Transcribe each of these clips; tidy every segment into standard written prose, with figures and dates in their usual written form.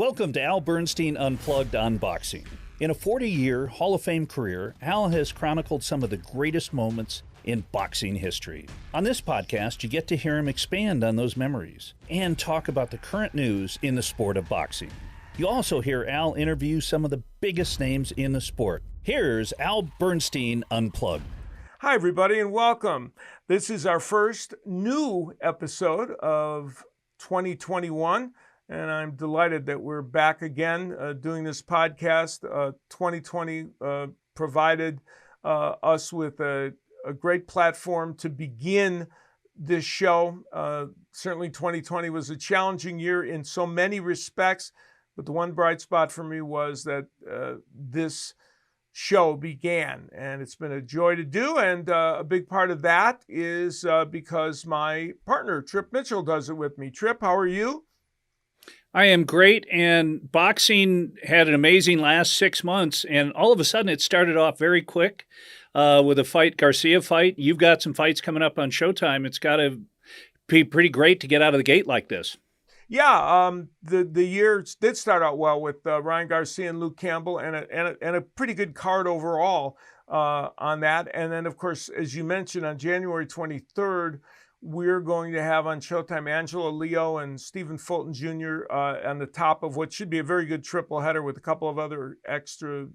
Welcome to Al Bernstein Unplugged Unboxing. In a 40-year Hall of Fame career, Al has chronicled some of the greatest moments in boxing history. On this podcast, you get to hear him expand on those memories and talk about the current news in the sport of boxing. You also hear Al interview some of the biggest names in the sport. Here's Al Bernstein Unplugged. Hi, everybody, and welcome. This is our first new episode of 2021. And I'm delighted that we're back again doing this podcast. 2020 provided us with a great platform to begin this show. Certainly 2020 was a challenging year in so many respects, but the one bright spot for me was that this show began, and it's been a joy to do. And a big part of that is because my partner, Trip Mitchell, does it with me. Trip, how are you? I am great, and boxing had an amazing last 6 months, and all of a sudden it started off very quick with a Garcia fight. You've got some fights coming up on Showtime. It's got to be pretty great to get out of the gate like this. Yeah, the year did start out well with Ryan Garcia and Luke Campbell, and a pretty good card overall on that. And then, of course, as you mentioned, on January 23rd, we're going to have on Showtime Angela Leo and Stephen Fulton Jr. On the top of what should be a very good triple header with a couple of other extra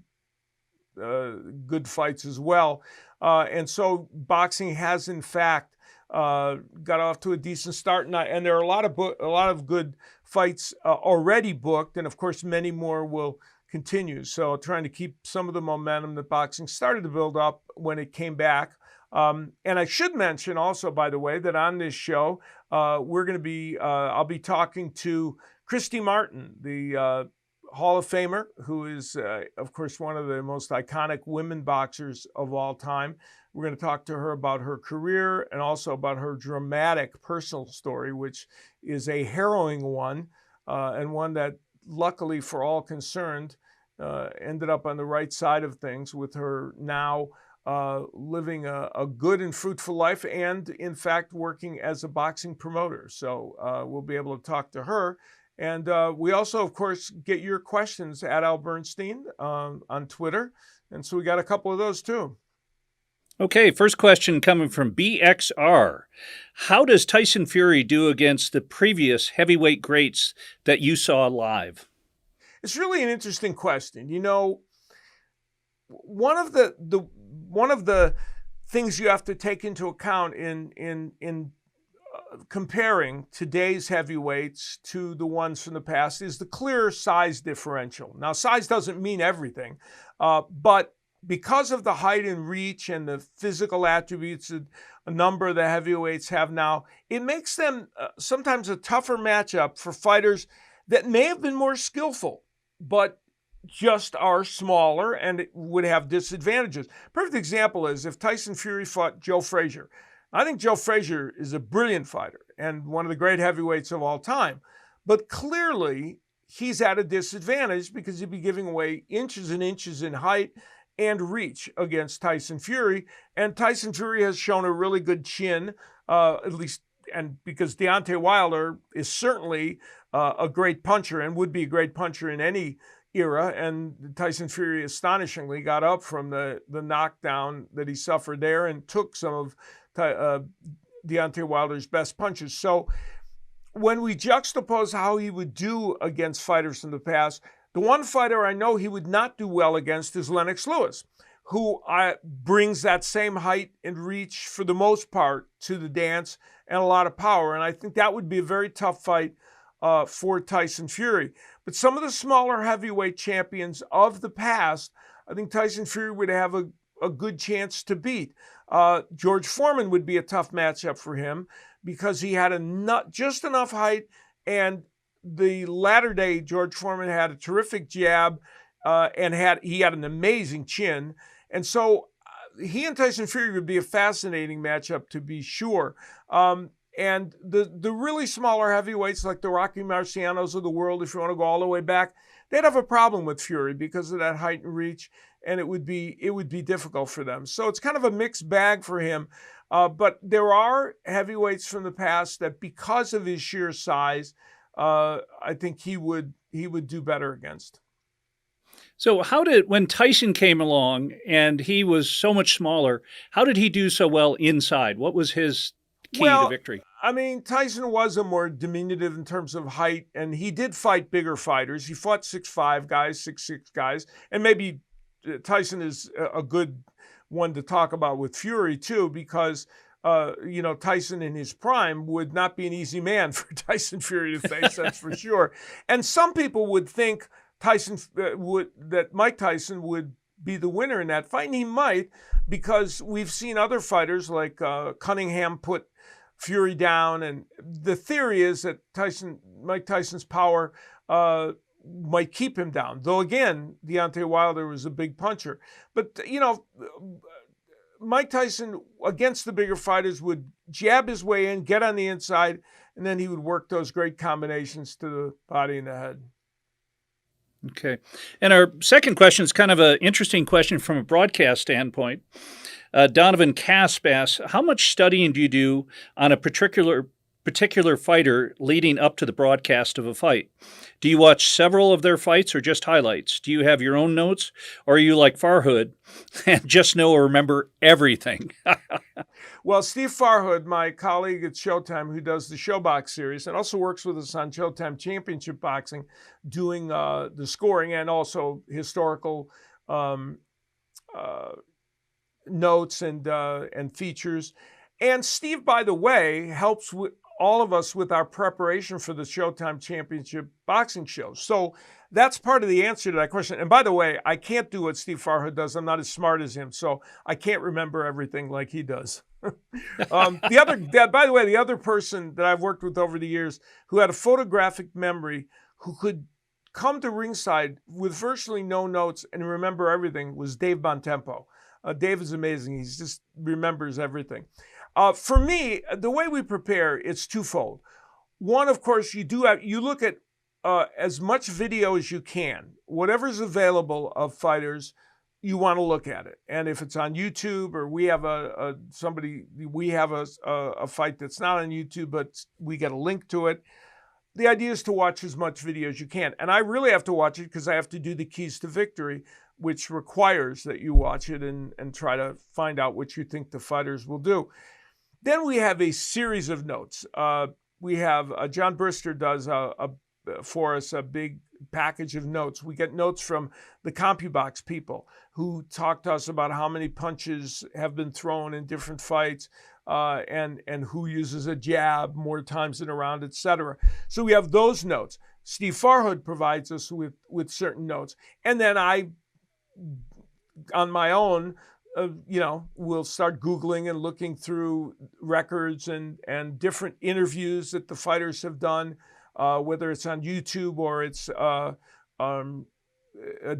good fights as well. And so boxing has, in fact, got off to a decent start, and there are a lot of good fights already booked, and of course many more will continue. So trying to keep some of the momentum that boxing started to build up when it came back. And I should mention also, by the way, that on this show, I'll be talking to Christy Martin, the Hall of Famer, who is, of course, one of the most iconic women boxers of all time. We're going to talk to her about her career and also about her dramatic personal story, which is a harrowing one, and one that, luckily for all concerned, ended up on the right side of things with her now living a good and fruitful life and, in fact, working as a boxing promoter. So we'll be able to talk to her. And we also, of course, get your questions at Al Bernstein on Twitter. And so we got a couple of those, too. Okay, first question coming from BXR. How does Tyson Fury do against the previous heavyweight greats that you saw live? It's really an interesting question. You know, one of the things you have to take into account in comparing today's heavyweights to the ones from the past is the clear size differential. Now, size doesn't mean everything, but because of the height and reach and the physical attributes that a number of the heavyweights have now, it makes them sometimes a tougher matchup for fighters that may have been more skillful, but just are smaller and it would have disadvantages. Perfect example is if Tyson Fury fought Joe Frazier. I think Joe Frazier is a brilliant fighter and one of the great heavyweights of all time. But clearly, he's at a disadvantage because he'd be giving away inches and inches in height and reach against Tyson Fury. And Tyson Fury has shown a really good chin, at least, and because Deontay Wilder is certainly a great puncher and would be a great puncher in any era, and Tyson Fury astonishingly got up from the knockdown that he suffered there and took some of Deontay Wilder's best punches. So when we juxtapose how he would do against fighters from the past, the one fighter I know he would not do well against is Lennox Lewis, who brings that same height and reach for the most part to the dance and a lot of power. And I think that would be a very tough fight for Tyson Fury. But some of the smaller heavyweight champions of the past, I think Tyson Fury would have a good chance to beat. George Foreman would be a tough matchup for him because he had just enough height, and the latter day George Foreman had a terrific jab and he had an amazing chin. And so he and Tyson Fury would be a fascinating matchup to be sure. And the really smaller heavyweights like the Rocky Marcianos of the world, if you want to go all the way back, they'd have a problem with Fury because of that height and reach, and it would be difficult for them. So it's kind of a mixed bag for him. But there are heavyweights from the past that, because of his sheer size, I think he would do better against. So when Tyson came along and he was so much smaller, how did he do so well inside? What was his key to Well, victory? I mean, Tyson was a more diminutive in terms of height, and he did fight bigger fighters. He fought 6'5" guys, 6'6" guys, and maybe Tyson is a good one to talk about with Fury too, because Tyson in his prime would not be an easy man for Tyson Fury to face, that's for sure. And some people would think that Mike Tyson would be the winner in that fight, and he might, because we've seen other fighters like Cunningham put Fury down, and the theory is that Mike Tyson's power might keep him down. Though again, Deontay Wilder was a big puncher, but Mike Tyson against the bigger fighters would jab his way in, get on the inside, and then he would work those great combinations to the body and the head. Okay. And our second question is kind of an interesting question from a broadcast standpoint. Donovan Casp asks, how much studying do you do on a particular fighter leading up to the broadcast of a fight? Do you watch several of their fights or just highlights? Do you have your own notes, or are you like Farhood and just know or remember everything? Well, Steve Farhood, my colleague at Showtime, who does the Showbox series and also works with us on Showtime Championship Boxing, doing the scoring and also historical notes and features. And Steve, by the way, helps with all of us with our preparation for the Showtime Championship Boxing show. So that's part of the answer to that question. And by the way, I can't do what Steve Farhood does. I'm not as smart as him, so I can't remember everything like he does. By the way, the other person that I've worked with over the years who had a photographic memory, who could come to ringside with virtually no notes and remember everything, was Dave Bontempo. Dave is amazing. He just remembers everything. For me, the way we prepare, it's twofold. One, of course, you look at as much video as you can. Whatever's available of fighters, you want to look at it. And if it's on YouTube, or we have a fight that's not on YouTube, but we get a link to it, the idea is to watch as much video as you can. And I really have to watch it because I have to do the Keys to Victory, which requires that you watch it and try to find out what you think the fighters will do. Then we have a series of notes. We have John Brister does for us a big package of notes. We get notes from the CompuBox people who talk to us about how many punches have been thrown in different fights, and who uses a jab more times in a round, etc. So we have those notes. Steve Farhood provides us with certain notes, and then I, on my own, we'll start Googling and looking through records and different interviews that the fighters have done, whether it's on YouTube or it's a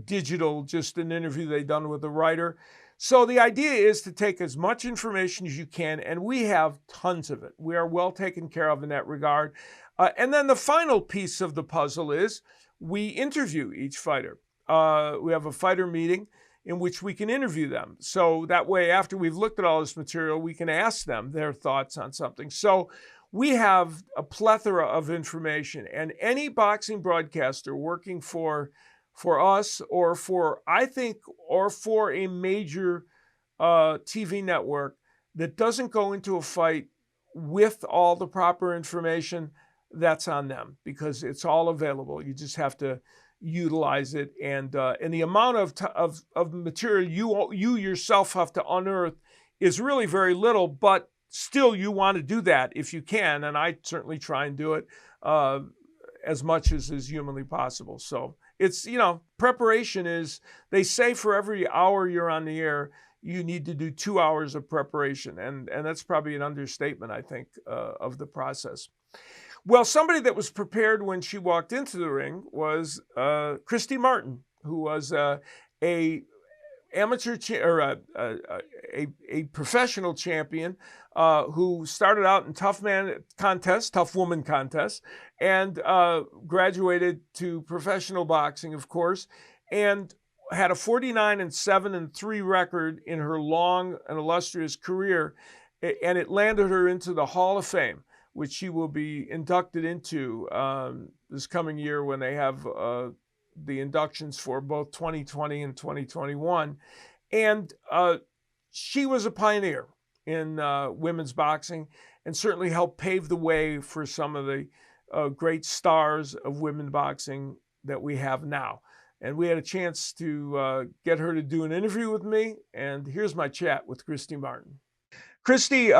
digital, just an interview they've done with a writer. So the idea is to take as much information as you can, and we have tons of it. We are well taken care of in that regard. And then the final piece of the puzzle is we interview each fighter. We have a fighter meeting in which we can interview them. So that way, after we've looked at all this material, we can ask them their thoughts on something. So we have a plethora of information, and any boxing broadcaster working for us or for a major TV network that doesn't go into a fight with all the proper information, that's on them, because it's all available. You just have to utilize it, and the amount of material you yourself have to unearth is really very little, but still you want to do that if you can, and I certainly try and do it as much as is humanly possible. So it's, preparation is, they say for every hour you're on the air, you need to do 2 hours of preparation, and that's probably an understatement, I think, of the process. Well, somebody that was prepared when she walked into the ring was Christy Martin, who was a professional champion who started out in tough woman contests, and graduated to professional boxing, of course, and had a 49-7-3 record in her long and illustrious career, and it landed her into the Hall of Fame, which she will be inducted into this coming year when they have the inductions for both 2020 and 2021. And she was a pioneer in women's boxing and certainly helped pave the way for some of the great stars of women boxing that we have now. And we had a chance to get her to do an interview with me. And here's my chat with Christy Martin. Christy,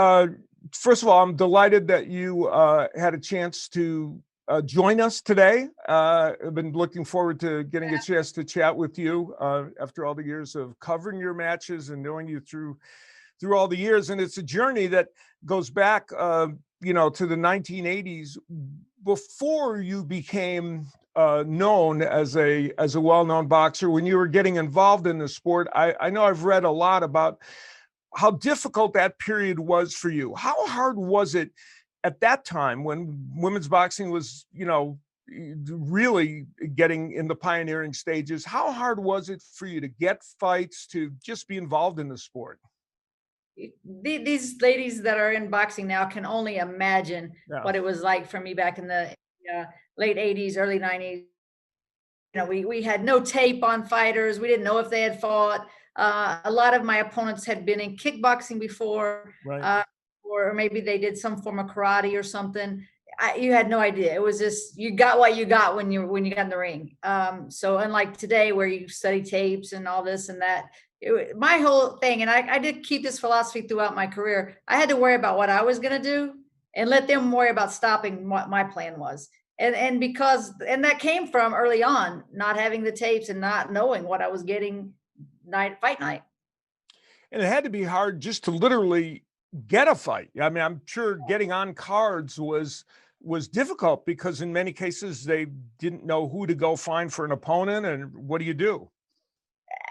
first of all, I'm delighted that you had a chance to join us today. I've been looking forward to getting a chance to chat with you after all the years of covering your matches and knowing you through all the years. And it's a journey that goes back, to the 1980s, before you became known as a well-known boxer. When you were getting involved in the sport, I know I've read a lot about how difficult that period was for you. How hard was it at that time when women's boxing was, really getting in the pioneering stages? How hard was it for you to get fights, to just be involved in the sport? These ladies that are in boxing now can only imagine what it was like for me back in the late 80s, early 90s. We had no tape on fighters. We didn't know if they had fought. A lot of my opponents had been in kickboxing before, right. Or maybe they did some form of karate or something. You had no idea. It was just, you got what you got when you got in the ring. So unlike today where you study tapes and all this and that, my whole thing, and I did keep this philosophy throughout my career, I had to worry about what I was going to do and let them worry about stopping what my plan was. And that came from early on, not having the tapes and not knowing what I was getting fight night. And it had to be hard just to literally get a fight. I mean, I'm sure getting on cards was difficult because in many cases they didn't know who to go find for an opponent. And what do you do?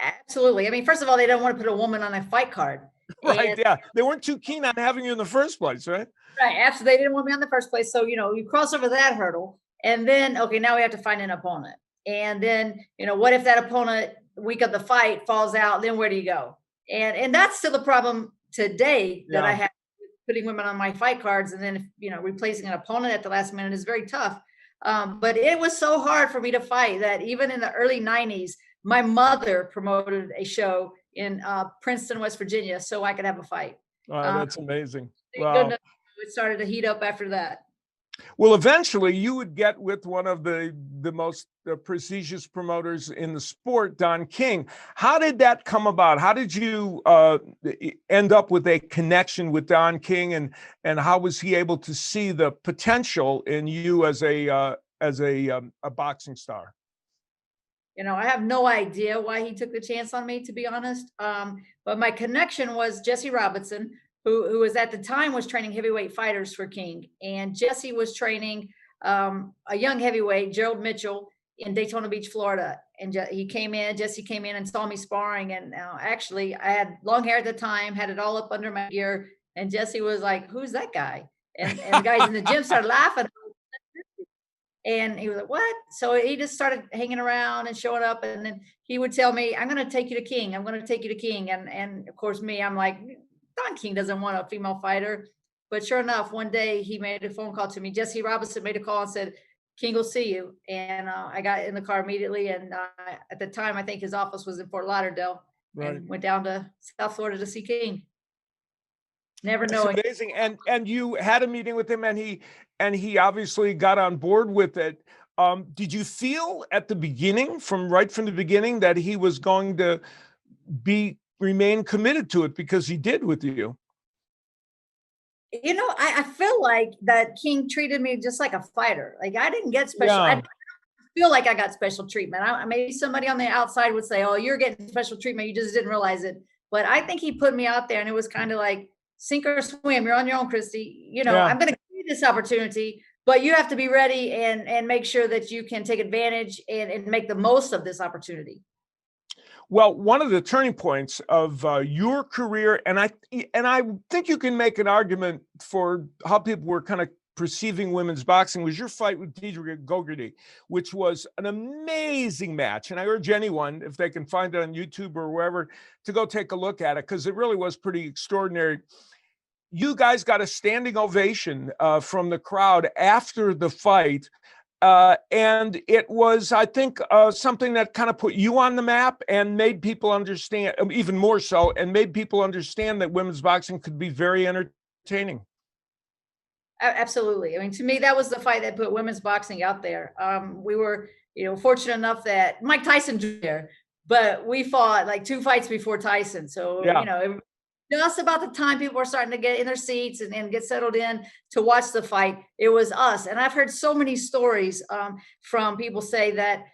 Absolutely. I mean, first of all, they don't want to put a woman on a fight card. Right. Yeah. They weren't too keen on having you in the first place, right? Right. Absolutely. They didn't want me on the first place. So, you cross over that hurdle and then, okay, now we have to find an opponent. And then, what if that opponent week of the fight falls out? Then where do you go? And that's still the problem today that I have with putting women on my fight cards. And then, replacing an opponent at the last minute is very tough. But it was so hard for me to fight that even in the early 90s, my mother promoted a show in Princeton, West Virginia, so I could have a fight. Oh, that's amazing. Wow. Goodness, it started to heat up after that. Well, eventually you would get with one of the most prestigious promoters in the sport, Don King. How did that come about? How did you end up with a connection with Don King, and how was he able to see the potential in you as a boxing star? I have no idea why he took the chance on me, to be honest. But my connection was Jesse Robinson, who was at the time was training heavyweight fighters for King. And Jesse was training a young heavyweight, Gerald Mitchell, in Daytona Beach, Florida. And Jesse came in and saw me sparring. And actually, I had long hair at the time, had it all up under my ear. And Jesse was like, "Who's that guy?" And the guys in the gym started laughing. And he was like, "What?" So he just started hanging around and showing up. And then he would tell me, "I'm going to take you to King. I'm going to take you to King." And of course, I'm like, Don King doesn't want a female fighter. But sure enough, one day he made a phone call to me. Jesse Robinson made a call and said, "King will see you." And I got in the car immediately. And at the time, I think his office was in Fort Lauderdale. Right. And went down to South Florida to see King. Never knowing. That's amazing. And you had a meeting with him, and he obviously got on board with it. Did you feel at the beginning, right from the beginning, that he was going to remain committed to it, because he did with you? I feel like that King treated me just like a fighter. Like I didn't get special. I feel like I got special treatment. Maybe somebody on the outside would say, "Oh, you're getting special treatment. You just didn't realize it." But I think he put me out there, and it was kind of like, sink or swim. You're on your own, Christy. I'm going to give you this opportunity, but you have to be ready and make sure that you can take advantage and make the most of this opportunity. Well, one of the turning points of your career, and I think you can make an argument for how people were kind of perceiving women's boxing, was your fight with Deidre Gogarty, which was an amazing match. And I urge anyone, if they can find it on YouTube or wherever, to go take a look at it, because it really was pretty extraordinary. you guys got a standing ovation from the crowd after the fight. And it was, I think, something that kind of put you on the map and made people understand, even more so, and made people understand that women's boxing could be very entertaining. Absolutely. I mean, to me, that was the fight that put women's boxing out there. We were, fortunate enough that Mike Tyson was there, but we fought like 2 fights before Tyson. So, Yeah. just about the time people were starting to get in their seats and get settled in to watch the fight, it was us. And I've heard so many stories from people say that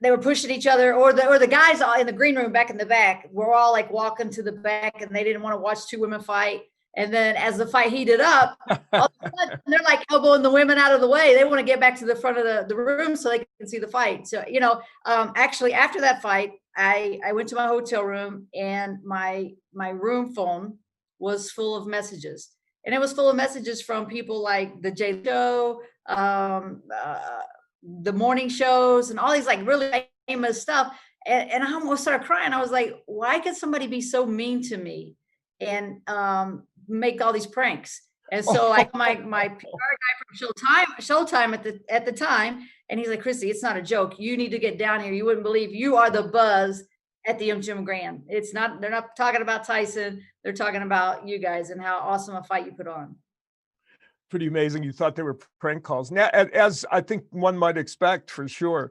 they were pushing each other, or the guys in the green room back in the back were all like walking to the back, and they didn't want to watch 2 women fight. And then as the fight heated up, all of a sudden, they're like elbowing the women out of the way. They want to get back to the front of the room so they can see the fight. So, actually after that fight, I went to my hotel room, and my room phone was full of messages. And it was full of messages from people like the Jay Show, the morning shows, and all these like really famous stuff. And I almost started crying. I was like, why could somebody be so mean to me and make all these pranks? And so my PR guy from Showtime at the time, and he's like, Christy, it's not a joke. You need to get down here. You wouldn't believe, you are the buzz at the Jim Grand. They're not talking about Tyson. They're talking about you guys and how awesome a fight you put on. Pretty amazing. You thought they were prank calls, now, as I think one might expect, for sure.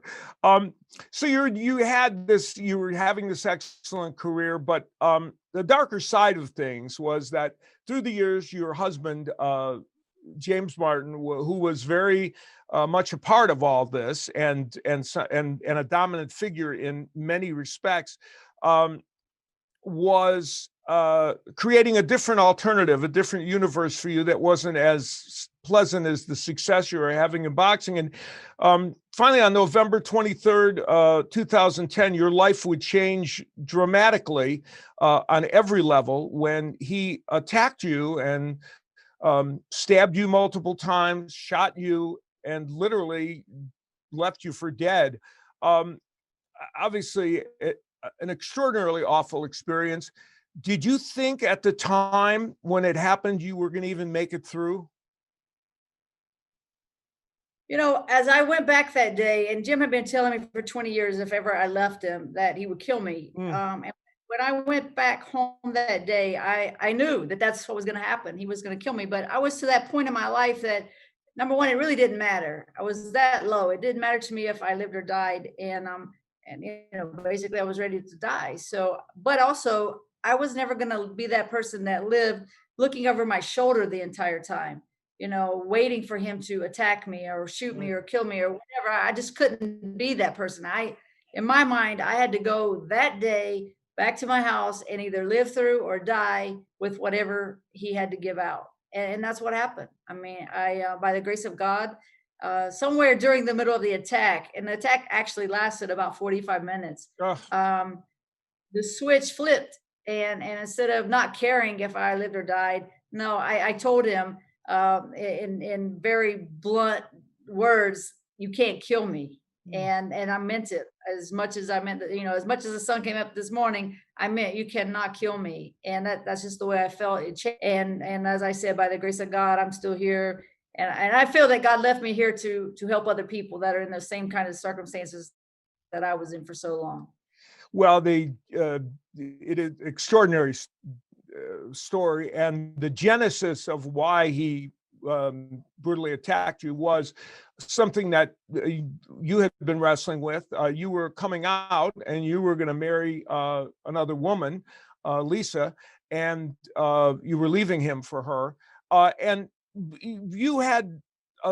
So you were having this excellent career, but the darker side of things was that through the years, your husband, James Martin, who was very much a part of all this and a dominant figure in many respects, was creating a different alternative, a different universe for you that wasn't as pleasant as the success you were having in boxing. And finally, on November 23rd, 2010, your life would change dramatically on every level when he attacked you and stabbed you multiple times, shot you, and literally left you for dead. Obviously, an extraordinarily awful experience. Did you think at the time when it happened you were going to even make it through? As I went back that day, and Jim had been telling me for 20 years, if ever I left him, that he would kill me. And when I went back home that day, I knew that that's what was going to happen. He was going to kill me. But I was to that point in my life that, number one, it really didn't matter. I was that low. It didn't matter to me if I lived or died. And basically I was ready to die. So, but also I was never going to be that person that lived looking over my shoulder the entire time, waiting for him to attack me or shoot me or kill me or whatever. I just couldn't be that person. In my mind, I had to go that day back to my house and either live through or die with whatever he had to give out. And that's what happened. I mean, by the grace of God, somewhere during the middle of the attack, and the attack actually lasted about 45 minutes, the switch flipped. And instead of not caring if I lived or died, no, I told him in very blunt words, you can't kill me. And I meant it as much as I meant that, as much as the sun came up this morning, I meant you cannot kill me. And that's just the way I felt. And as I said, by the grace of God, I'm still here. And I feel that God left me here to help other people that are in the same kind of circumstances that I was in for so long. Well, it is extraordinary story, and the genesis of why he brutally attacked you was something that you had been wrestling with. You were coming out, and you were going to marry another woman, Lisa, and you were leaving him for her, and you had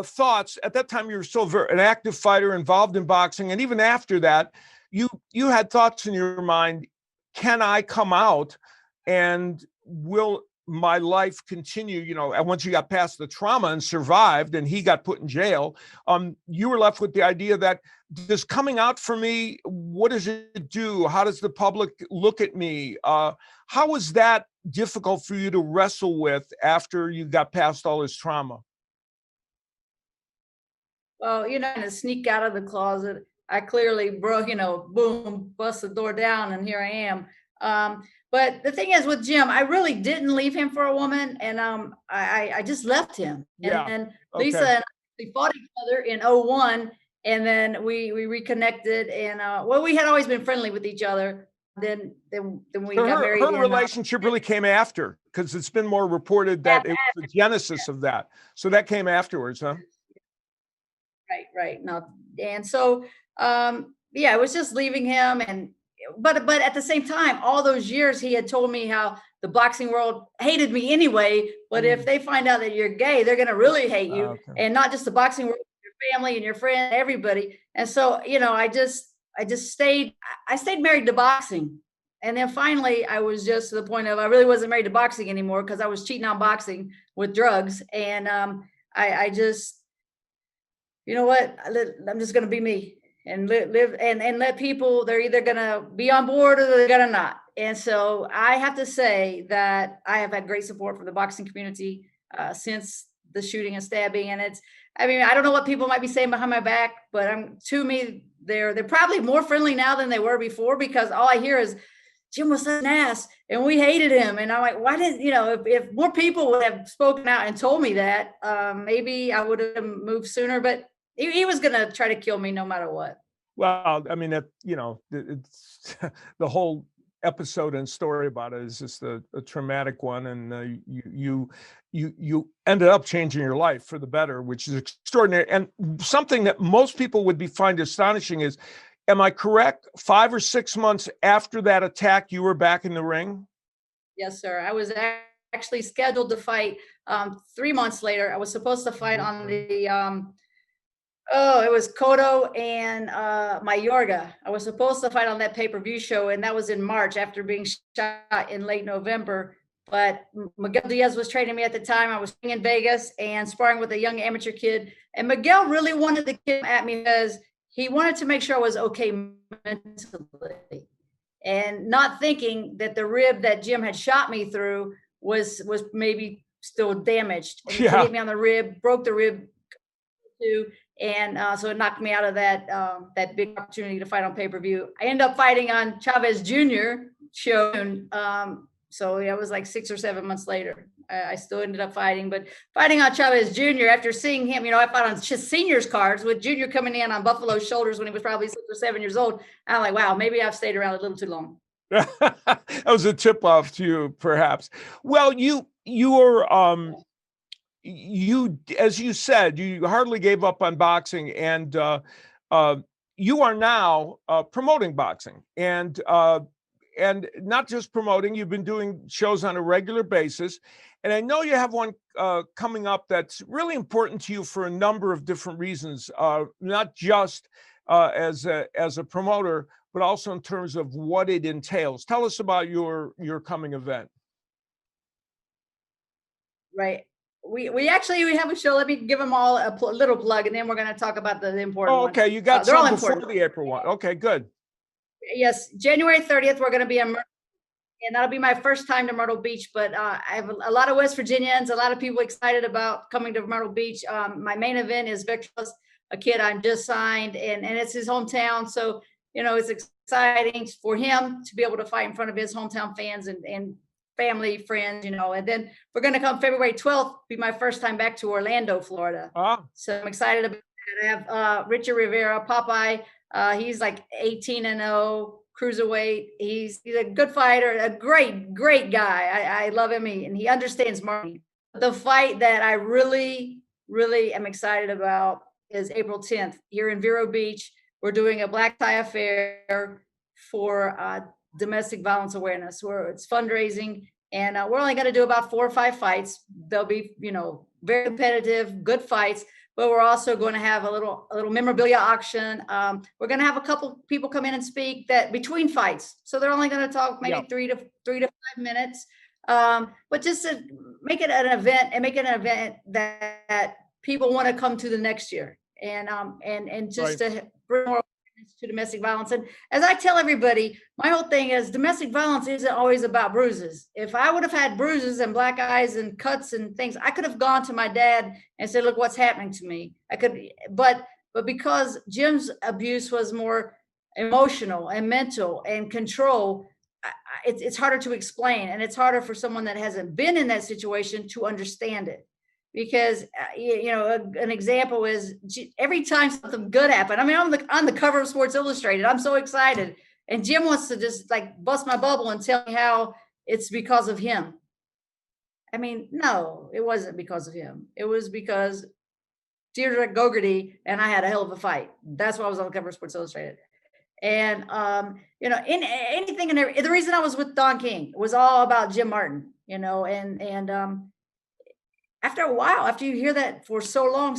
thoughts at that time. You were still an active fighter involved in boxing, and even after that, you had thoughts in your mind: can I come out, and will my life continue? And once you got past the trauma and survived, and he got put in jail, you were left with the idea that, does coming out for me, what does it do? How does the public look at me? How was that difficult for you to wrestle with after you got past all this trauma? Well, to sneak out of the closet, I clearly broke, boom, bust the door down, and here I am. But the thing is with Jim, I really didn't leave him for a woman, and I just left him. And Yeah. then Lisa Okay. and we fought each other in '01, and then we reconnected, and well, we had always been friendly with each other. Then we So got married her in relationship really came after, because it's been more reported that it was the genesis of that. So that came afterwards, huh? right. No, and so yeah, it was just leaving him, and but at the same time, all those years he had told me how the boxing world hated me anyway. But if they find out that you're gay, they're gonna really hate you, Okay. and not just the boxing world, your family and your friends, everybody. And so I just stayed. I stayed married to boxing. And then finally, I was just to the point of I really wasn't married to boxing anymore because I was cheating on boxing with drugs. And I just, you know what? I'm just going to be me and live and let people, they're either going to be on board or they're going to not. And so I have to say that I have had great support from the boxing community since the shooting and stabbing. And I mean, I don't know what people might be saying behind my back, but to me, they're probably more friendly now than they were before, because all I hear is Jim was such an ass and we hated him. And I'm like, why didn't, if more people would have spoken out and told me that, maybe I would have moved sooner, but he was going to try to kill me no matter what. Well, I mean, it's the whole episode and story about it is just a traumatic one, and you ended up changing your life for the better, which is extraordinary. And something that most people would find astonishing is, am I correct? 5 or 6 months after that attack, you were back in the ring? Yes, sir. I was actually scheduled to fight 3 months later. I was supposed to fight on the it was Cotto and Mayorga. I was supposed to fight on that pay-per-view show, and that was in March after being shot in late November. But Miguel Diaz was training me at the time. I was in Vegas and sparring with a young amateur kid. And Miguel really wanted to get at me because he wanted to make sure I was okay mentally, and not thinking that the rib that Jim had shot me through was maybe still damaged. And he hit me on the rib, broke the rib too. And so it knocked me out of that big opportunity to fight on pay-per-view. I ended up fighting on Chavez Jr. show. So yeah, it was like 6 or 7 months later. I still ended up fighting, but fighting on Chavez Jr. after seeing him, I fought on seniors cards with Junior coming in on Buffalo's shoulders when he was probably 6 or 7 years old. I'm like, wow, maybe I've stayed around a little too long. That was a tip off to you, perhaps. Well, you were, as you said, you hardly gave up on boxing, and you are now promoting boxing, and not just promoting. You've been doing shows on a regular basis, and I know you have one coming up that's really important to you for a number of different reasons, not just as a promoter, but also in terms of what it entails. Tell us about your coming event. Right. We have a show. Let me give them all a little plug, and then we're going to talk about the important ones. Okay, you got some before the April one. Okay, good. Yes, January 30th, we're going to be in Myrtle, and that'll be my first time to Myrtle Beach. But I have a lot of West Virginians, a lot of people excited about coming to Myrtle Beach. My main event is Victor, a kid I just signed, and it's his hometown. So, it's exciting for him to be able to fight in front of his hometown fans and family, friends, and then we're going to come February 12th, be my first time back to Orlando, Florida. So I'm excited about that. I have Richard Rivera, Popeye. He's like 18-0, cruiserweight. He's a good fighter, a great guy. I love him, and he understands marketing. The fight that I really am excited about is April 10th here in Vero Beach. We're doing a black tie affair for domestic violence awareness, where it's fundraising, and we're only going to do about 4 or 5 fights. They'll be, very competitive, good fights, but we're also going to have a little memorabilia auction. We're going to have a couple people come in and speak that between fights, so they're only going to talk maybe 3 to 5 minutes, but just to make it an event and make it an event that people want to come to the next year, and just to bring more to domestic violence. And as I tell everybody, my whole thing is domestic violence isn't always about bruises. If I would have had bruises and black eyes and cuts and things, I could have gone to my dad and said, look what's happening to me. I could, but because Jim's abuse was more emotional and mental and control, it's harder to explain, and it's harder for someone that hasn't been in that situation to understand it. Because an example is every time something good happened. I mean, I'm on the cover of Sports Illustrated. I'm so excited, and Jim wants to just like bust my bubble and tell me how it's because of him. I mean, no, it wasn't because of him. It was because Deirdre Gogarty and I had a hell of a fight. That's why I was on the cover of Sports Illustrated. And in anything and everything. The reason I was with Don King was all about Jim Martin. And after a while, after you hear that for so long,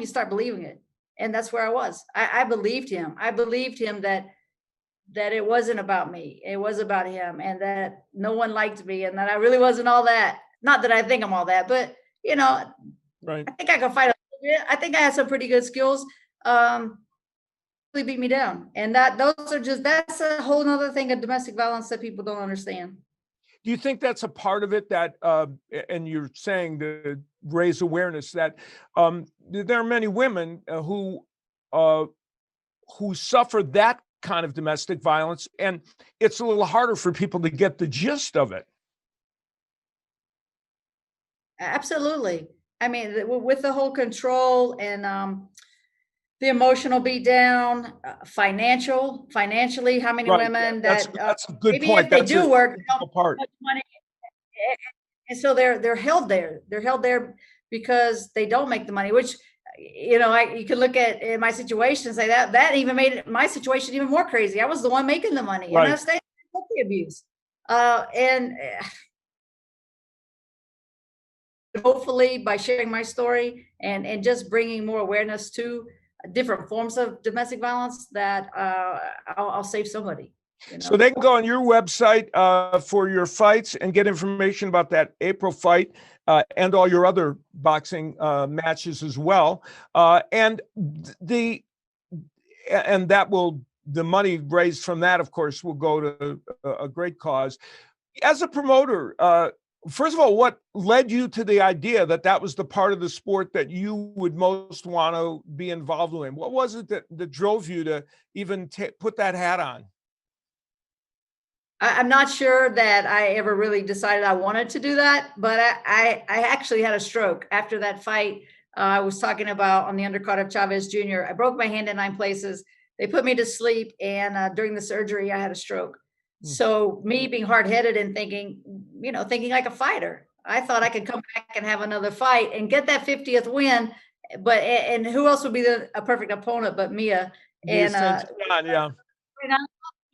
you start believing it. And that's where I was. I believed him. I believed him that it wasn't about me. It was about him, and that no one liked me, and that I really wasn't all that. Not that I think I'm all that, but right. I think I can fight a little bit. I think I had some pretty good skills. Really beat me down. And that's a whole nother thing of domestic violence that people don't understand. Do you think that's a part of it, that, and you're saying to raise awareness that there are many women who suffer that kind of domestic violence, and it's a little harder for people to get the gist of it? Absolutely. I mean, with the whole control and the emotional beat down, financially, how many women that's a good maybe point. If they do work, they don't part. have much money, and so they're held there. They're held there because they don't make the money. Which you can look at in my situation and say that even made my situation even more crazy. I was the one making the money, right. And I stayed in the abuse, and hopefully by sharing my story and just bringing more awareness to different forms of domestic violence, that I'll save somebody. So they can go on your website for your fights and get information about that April fight and all your other boxing matches as well. And the money raised from that, of course, will go to a great cause. As a promoter, first of all, what led you to the idea that was the part of the sport that you would most want to be involved in? What was it that drove you to even put that hat on? I'm not sure that I ever really decided I wanted to do that, but I actually had a stroke after that fight. I was talking about on the undercard of Chavez Jr. I broke my hand in 9 places. They put me to sleep, and during the surgery, I had a stroke. So me being hard-headed and thinking like a fighter, I thought I could come back and have another fight and get that 50th win. And who else would be a perfect opponent but Mia? And yeah.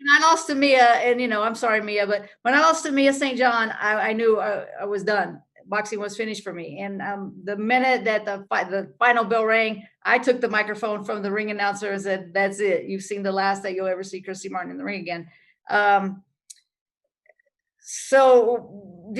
When I lost to Mia, and I'm sorry, Mia, but when I lost to Mia St. John, I knew I was done. Boxing was finished for me. And the minute that the final bell rang, I took the microphone from the ring announcer and said, "That's it. You've seen the last that you'll ever see Christy Martin in the ring again." So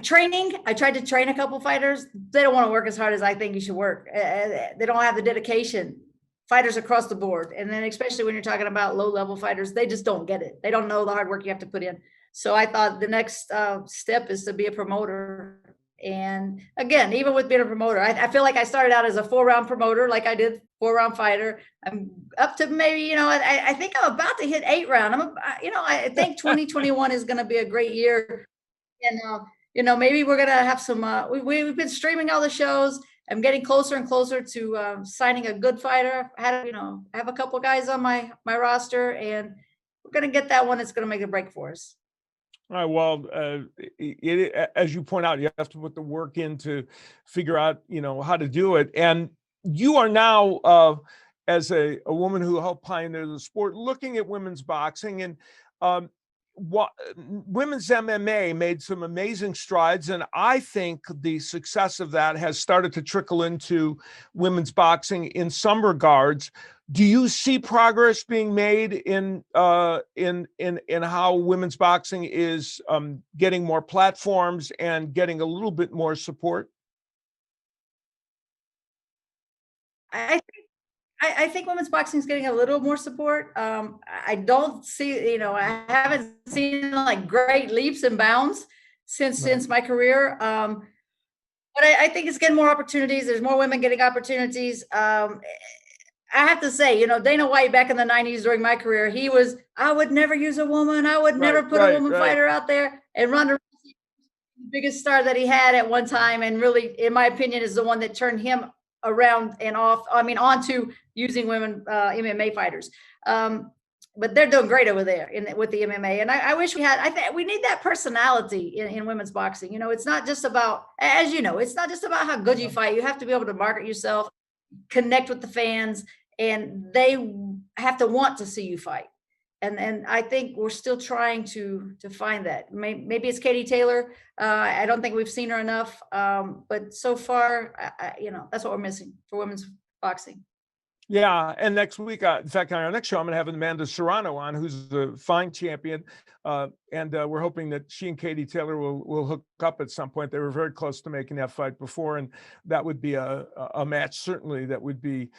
training, I tried to train a couple fighters. They don't want to work as hard as I think you should work. They don't have the dedication. Fighters across the board. And then especially when you're talking about low-level fighters, they just don't get it. They don't know the hard work you have to put in. So I thought the next step is to be a promoter. And again, even with being a promoter, I feel like I started out as a 4-round promoter, like I did 4-round fighter. I'm up to maybe, I think I'm about to hit 8-round. I think 2021 is going to be a great year. And, maybe we're going to have some, we've been streaming all the shows. I'm getting closer and closer to signing a good fighter. I have a couple guys on my roster, and we're going to get that one that's going to make a break for us. All right. Well, as you point out, you have to put the work in to figure out, how to do it. And you are now, as a woman who helped pioneer the sport, looking at women's boxing, and women's MMA made some amazing strides, and I think the success of that has started to trickle into women's boxing in some regards. Do you see progress being made in how women's boxing is getting more platforms and getting a little bit more support? I think women's boxing is getting a little more support. I don't see, I haven't seen like great leaps and bounds since my career. But I think it's getting more opportunities. There's more women getting opportunities. I have to say, Dana White back in the 90s during my career, I would never use a woman. I would never put a woman fighter out there. And Ronda Rousey, the biggest star that he had at one time, and really, in my opinion, is the one that turned him around and onto using women MMA fighters. But they're doing great over there with the MMA. And I wish we need that personality in women's boxing. It's not just about, as you know, it's not just about how good you fight. You have to be able to market yourself, connect with the fans, and they have to want to see you fight. And I think we're still trying to find that. Maybe it's Katie Taylor. I don't think we've seen her enough. But so far, that's what we're missing for women's boxing. Yeah, and next week, in fact, on our next show, I'm going to have Amanda Serrano on, who's the fine champion, and we're hoping that she and Katie Taylor will hook up at some point. They were very close to making that fight before, and that would be a match certainly that would be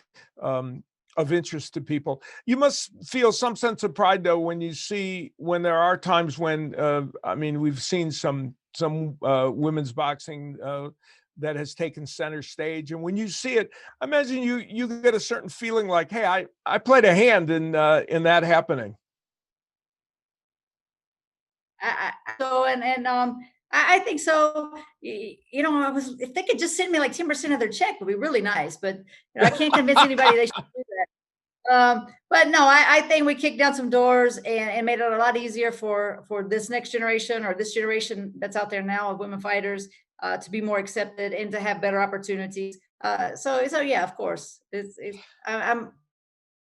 of interest to people. You must feel some sense of pride, though, when there are times when we've seen some women's boxing that has taken center stage. And when you see it, I imagine you get a certain feeling like, hey, I played a hand in that happening. I think so. If they could just send me like 10% of their check, it would be really nice. But I can't convince anybody they should do that. But no, I think we kicked down some doors and made it a lot easier for this next generation, or this generation that's out there now of women fighters, to be more accepted and to have better opportunities. So yeah, of course. I'm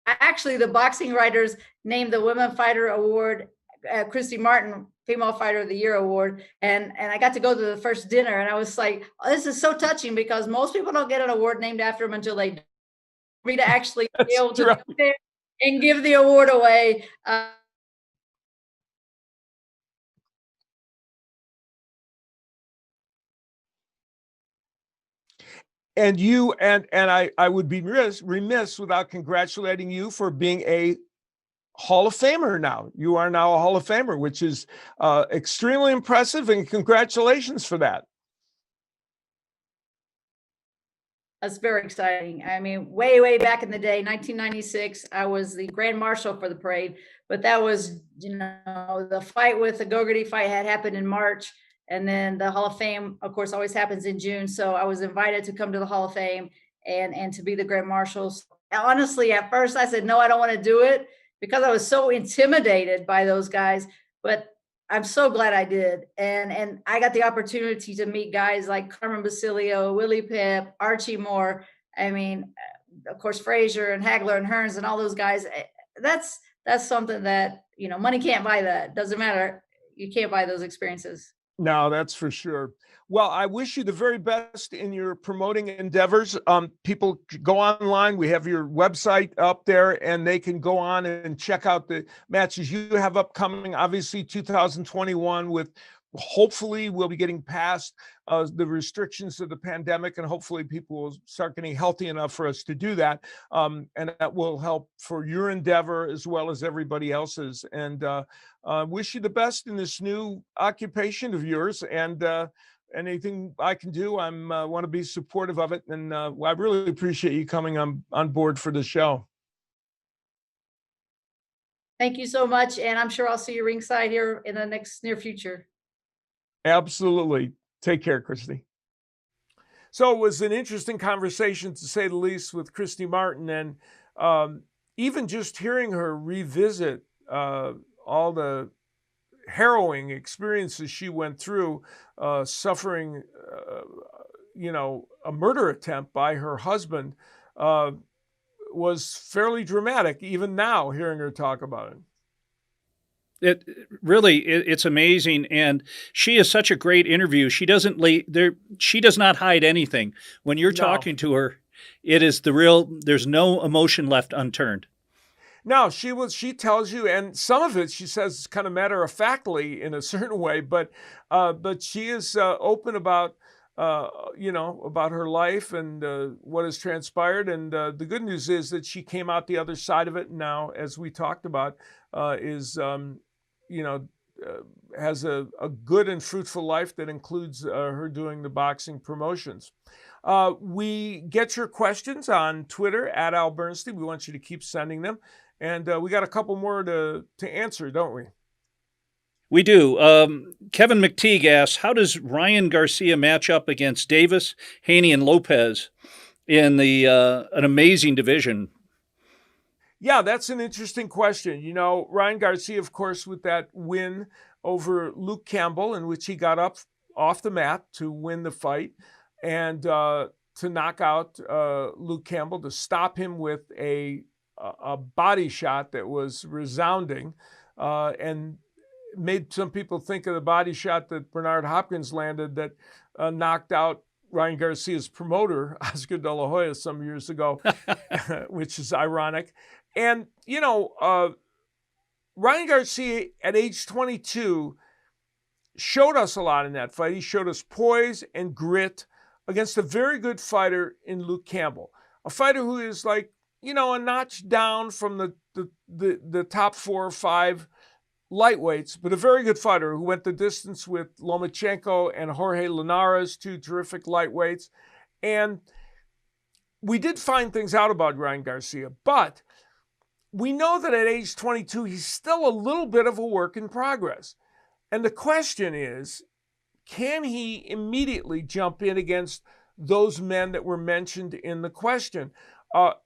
actually, the boxing writers named the Women Fighter Award Christy Martin Female Fighter of the Year award, and I got to go to the first dinner, and I was like, oh, this is so touching, because most people don't get an award named after them until they me to actually be able to go there and give the award away. And I would be remiss without congratulating you for being a Hall of Famer now. You are now a Hall of Famer, which is extremely impressive, and congratulations for that. That's very exciting. I mean, way back in the day, 1996, I was the Grand Marshal for the parade, but that was, the fight with the Gogarty fight had happened in March. And then the Hall of Fame, of course, always happens in June. So I was invited to come to the Hall of Fame and to be the Grand Marshals. Honestly, at first I said, no, I don't want to do it, because I was so intimidated by those guys. But I'm so glad I did. And I got the opportunity to meet guys like Carmen Basilio, Willie Pep, Archie Moore. I mean, of course, Frazier and Hagler and Hearns and all those guys. That's something that, money can't buy. That doesn't matter. You can't buy those experiences. No, that's for sure. Well, I wish you the very best in your promoting endeavors. People go online. We have your website up there, and they can go on and check out the matches you have upcoming. Obviously, 2021, with hopefully we'll be getting past the restrictions of the pandemic, and hopefully people will start getting healthy enough for us to do that. And that will help for your endeavor as well as everybody else's. And wish you the best in this new occupation of yours. And anything I can do, I want to be supportive of it. And I really appreciate you coming on board for the show. Thank you so much. And I'm sure I'll see you ringside here in the near future. Absolutely. Take care, Christy. So it was an interesting conversation, to say the least, with Christy Martin. And even just hearing her revisit all the harrowing experiences she went through, suffering, a murder attempt by her husband, was fairly dramatic, even now, hearing her talk about it. It's amazing. And she is such a great interview. She she does not hide anything. When you're talking to her, it is there's no emotion left unturned. No, she tells you, and some of it she says kind of matter-of-factly in a certain way, but she is open about about her life and what has transpired. And the good news is that she came out the other side of it now, as we talked about, has a good and fruitful life that includes her doing the boxing promotions. We get your questions on Twitter at Al Bernstein. We want you to keep sending them. And we got a couple more to answer, don't we? We do. Kevin McTeague asks, how does Ryan Garcia match up against Davis, Haney, and Lopez in an amazing division? Yeah, that's an interesting question. You know, Ryan Garcia, of course, with that win over Luke Campbell, in which he got up off the mat to win the fight and to knock out Luke Campbell, to stop him with a body shot that was resounding and made some people think of the body shot that Bernard Hopkins landed that knocked out Ryan Garcia's promoter, Oscar De La Hoya, some years ago, which is ironic. And, you know, Ryan Garcia at age 22 showed us a lot in that fight. He showed us poise and grit against a very good fighter in Luke Campbell, a fighter who is like, you know, a notch down from the top 4 or 5 lightweights, but a very good fighter who went the distance with Lomachenko and Jorge Linares, 2 terrific lightweights. And we did find things out about Ryan Garcia, but we know that at age 22, he's still a little bit of a work in progress. And the question is, can he immediately jump in against those men that were mentioned in the question?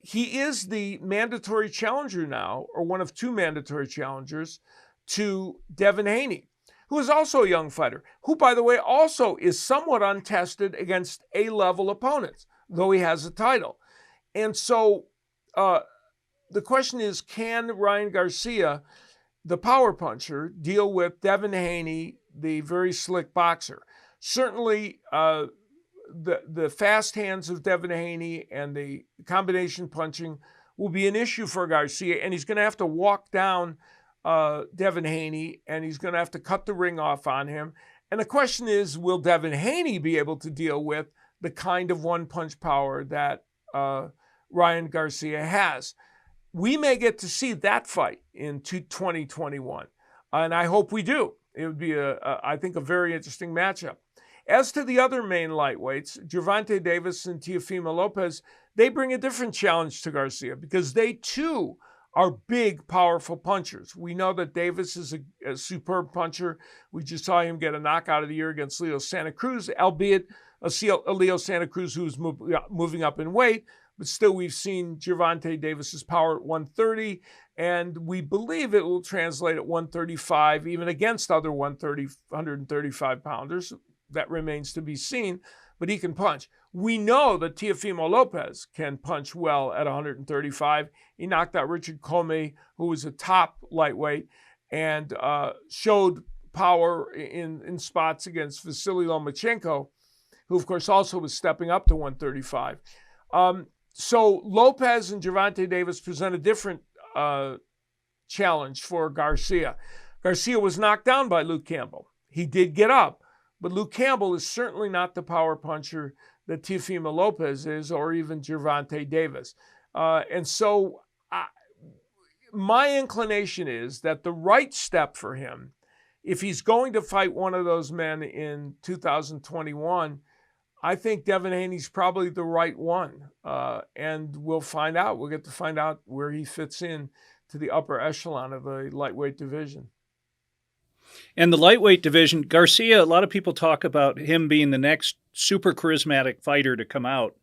He is the mandatory challenger now, or one of 2 mandatory challengers, to Devin Haney, who is also a young fighter, who, by the way, also is somewhat untested against A-level opponents, though he has a title. And so the question is, can Ryan Garcia, the power puncher, deal with Devin Haney, the very slick boxer? Certainly, the fast hands of Devin Haney and the combination punching will be an issue for Garcia, and he's going to have to walk down Devin Haney, and he's going to have to cut the ring off on him. And the question is, will Devin Haney be able to deal with the kind of one-punch power that Ryan Garcia has? We may get to see that fight in 2021, and I hope we do. It would be, I think, a very interesting matchup. As to the other main lightweights, Gervonta Davis and Teofimo Lopez, they bring a different challenge to Garcia because they, too, are big, powerful punchers. We know that Davis is a superb puncher. We just saw him get a knockout of the year against Leo Santa Cruz, albeit a Leo Santa Cruz who's moving up in weight. But still, we've seen Gervonta Davis's power at 130, and we believe it will translate at 135, even against other 135-pounders. That remains to be seen, but he can punch. We know that Teofimo Lopez can punch well at 135. He knocked out Richard Comey, who was a top lightweight, and showed power in spots against Vasily Lomachenko, who, of course, also was stepping up to 135. So Lopez and Gervonta Davis present a different challenge for Garcia. Garcia was knocked down by Luke Campbell. He did get up, but Luke Campbell is certainly not the power puncher that Teofimo Lopez is, or even Gervonta Davis. And so my inclination is that the right step for him, if he's going to fight one of those men in 2021, I think Devin Haney's probably the right one. And we'll find out. We'll get to find out where he fits in to the upper echelon of the lightweight division. And the lightweight division, Garcia, a lot of people talk about him being the next super charismatic fighter to come out.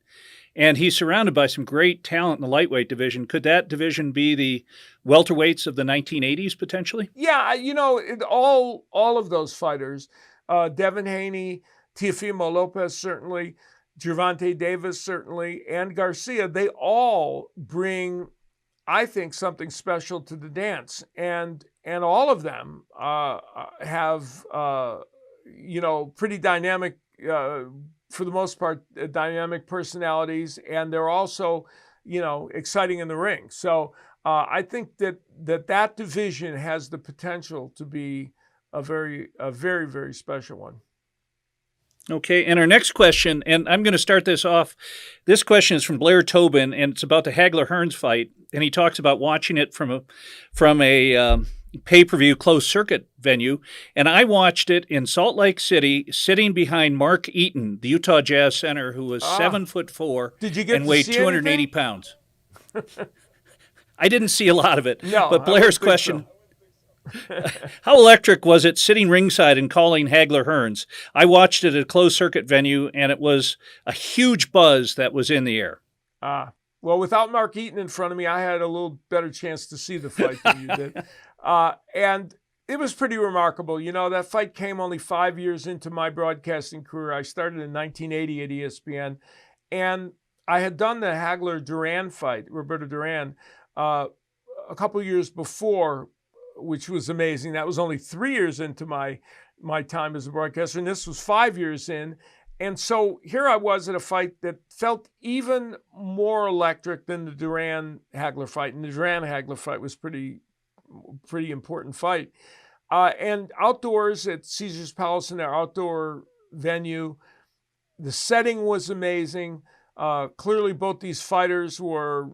And he's surrounded by some great talent in the lightweight division. Could that division be the welterweights of the 1980s potentially? Yeah, you know, all of those fighters, Devin Haney, Teofimo Lopez certainly, Gervonta Davis certainly, and Garcia, they all bring, I think, something special to the dance. And all of them have, pretty dynamic, for the most part, dynamic personalities, and they're also, exciting in the ring. So I think that division has the potential to be a very, very special one. Okay, and our next question, and I'm going to start this off. This question is from Blair Tobin, and it's about the Hagler-Hearns fight, and he talks about watching it from a pay-per-view closed circuit venue, and I watched it in Salt Lake City, sitting behind Mark Eaton, the Utah Jazz center, who was 7'4" Did you get and to weighed see 280 anything? pounds. I didn't see a lot of it. No, but I Blair's wouldn't think question, so. how electric was it sitting ringside and calling Hagler Hearns? I watched it at a closed circuit venue, and it was a huge buzz that was in the air. Well, without Mark Eaton in front of me, I had a little better chance to see the fight than you did. And it was pretty remarkable. You know, that fight came only 5 years into my broadcasting career. I started in 1980 at ESPN, and I had done the Hagler-Duran fight, Roberto Duran, a couple years before, which was amazing. That was only 3 years into my time as a broadcaster, and this was 5 years in. And so here I was at a fight that felt even more electric than the Duran-Hagler fight. And the Duran-Hagler fight was pretty important fight. And outdoors at Caesar's Palace in their outdoor venue, the setting was amazing. Clearly both these fighters were,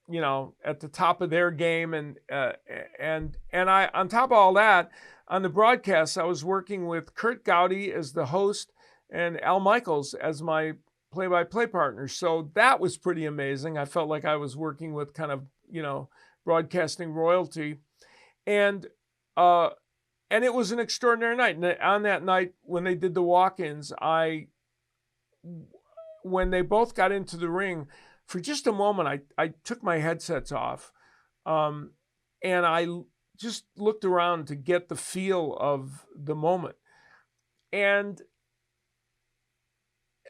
you know, at the top of their game. And I, on top of all that, on the broadcast, I was working with Kurt Gowdy as the host and Al Michaels as my play-by-play partner. So that was pretty amazing. I felt like I was working with kind of, you know, broadcasting royalty. And it was an extraordinary night. And on that night, when they did the walk-ins, when they both got into the ring, for just a moment, I took my headsets off, and I just looked around to get the feel of the moment. And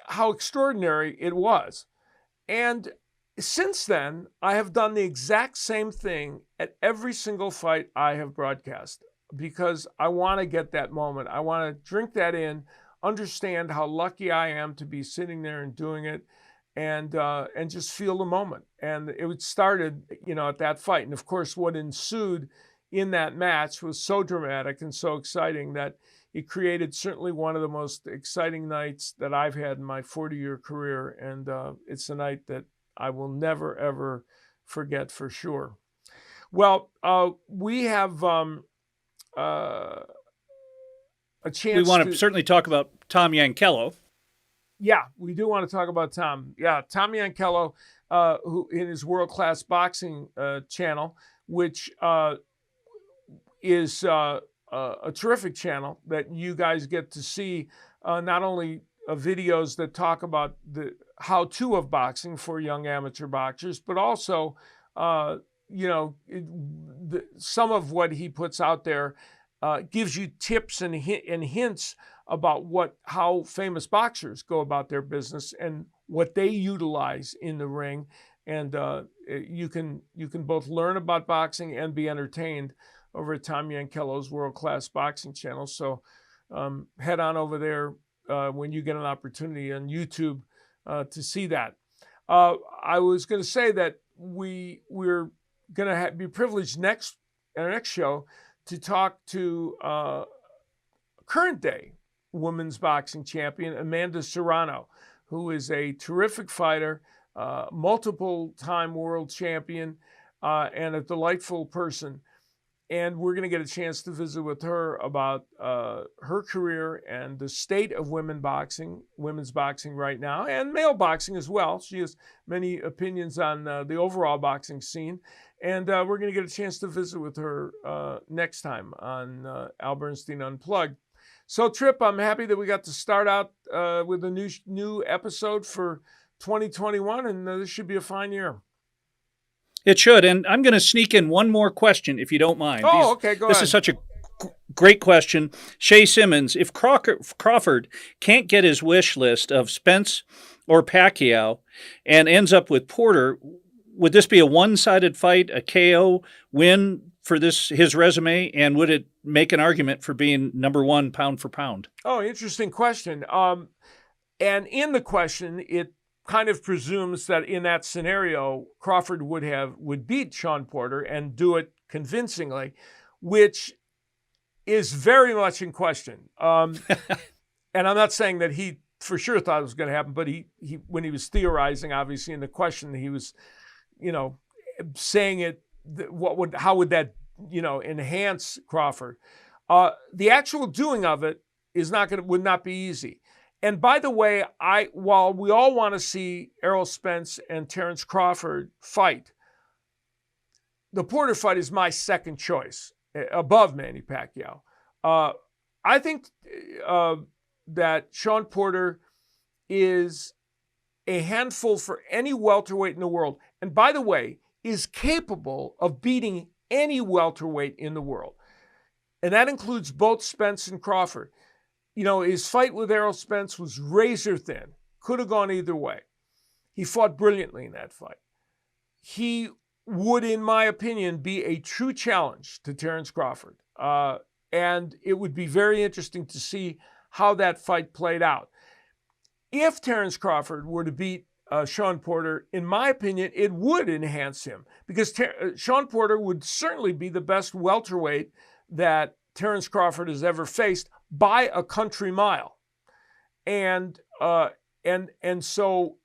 how extraordinary it was. And since then, I have done the exact same thing at every single fight I have broadcast, because I want to get that moment. I want to drink that in, understand how lucky I am to be sitting there and doing it, and just feel the moment. And it started, you know, at that fight. And of course, what ensued in that match was so dramatic and so exciting that it created certainly one of the most exciting nights that I've had in my 40-year career. And it's a night that I will never, ever forget for sure. Well, we have a chance. We want to certainly talk about Tom Yankello. Yeah, we do want to talk about Tom. Yeah, Tom Yankello, who in his World Class Boxing channel, which is a terrific channel that you guys get to see, not only videos that talk about the how-to of boxing for young amateur boxers, but also, you know, some of what he puts out there gives you tips and hints about how famous boxers go about their business and what they utilize in the ring. And you can both learn about boxing and be entertained over at Tom Yankello's World Class Boxing channel. So head on over there when you get an opportunity on YouTube to see that. I was going to say that we're going to be privileged in our next show to talk to current day women's boxing champion Amanda Serrano, who is a terrific fighter, multiple time world champion, and a delightful person. And we're going to get a chance to visit with her about her career and the state of women's boxing right now, and male boxing as well. She has many opinions on the overall boxing scene. And we're going to get a chance to visit with her next time on Al Bernstein Unplugged. So, Trip, I'm happy that we got to start out with a new episode for 2021, and this should be a fine year. It should. And I'm going to sneak in one more question, if you don't mind. Oh, okay, go ahead. This is such a great question. Shay Simmons, if Crawford can't get his wish list of Spence or Pacquiao and ends up with Porter, would this be a one-sided fight, a KO win for his resume, and would it make an argument for being number one pound for pound? Oh, interesting question. And in the question, it kind of presumes that in that scenario, Crawford would beat Sean Porter and do it convincingly, which is very much in question. And I'm not saying that he for sure thought it was going to happen, but he when he was theorizing, obviously in the question, he was, you know, saying it. How would that enhance Crawford. The actual doing of it would not be easy. And by the way, while we all want to see Errol Spence and Terrence Crawford fight, the Porter fight is my second choice above Manny Pacquiao. I think that Sean Porter is a handful for any welterweight in the world. And by the way, is capable of beating any welterweight in the world. And that includes both Spence and Crawford. His fight with Errol Spence was razor thin. Could have gone either way. He fought brilliantly in that fight. He would, in my opinion, be a true challenge to Terrence Crawford. And it would be very interesting to see how that fight played out. If Terrence Crawford were to beat Sean Porter, in my opinion, it would enhance him because Sean Porter would certainly be the best welterweight that Terrence Crawford has ever faced by a country mile. And so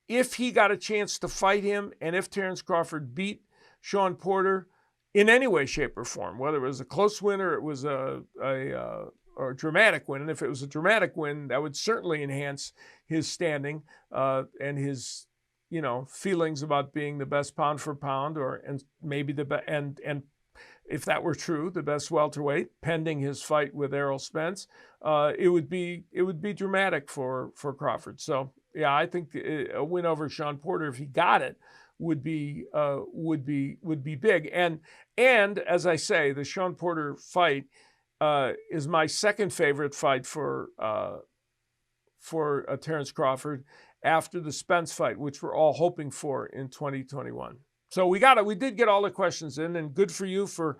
if he got a chance to fight him, and if Terrence Crawford beat Sean Porter in any way, shape, or form, whether it was a close win or it was a dramatic win, and if it was a dramatic win, that would certainly enhance his standing and his feelings about being the best pound for pound, and maybe and if that were true, the best welterweight, pending his fight with Errol Spence, it would be dramatic for Crawford. So yeah, I think a win over Sean Porter, if he got it, would be big. And as I say, the Sean Porter fight is my second favorite fight for Terrence Crawford after the Spence fight, which we're all hoping for in 2021. So we did get all the questions in, and good for you for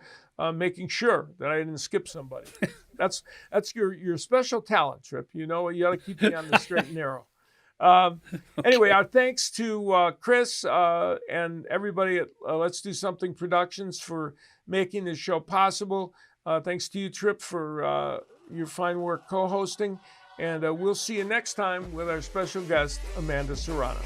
making sure that I didn't skip somebody. That's your special talent, Trip. You got to keep me on the straight and narrow. Anyway, our thanks to Chris and everybody at Let's Do Something Productions for making this show possible. Thanks to you, Trip, for your fine work co-hosting. And we'll see you next time with our special guest, Amanda Serrano.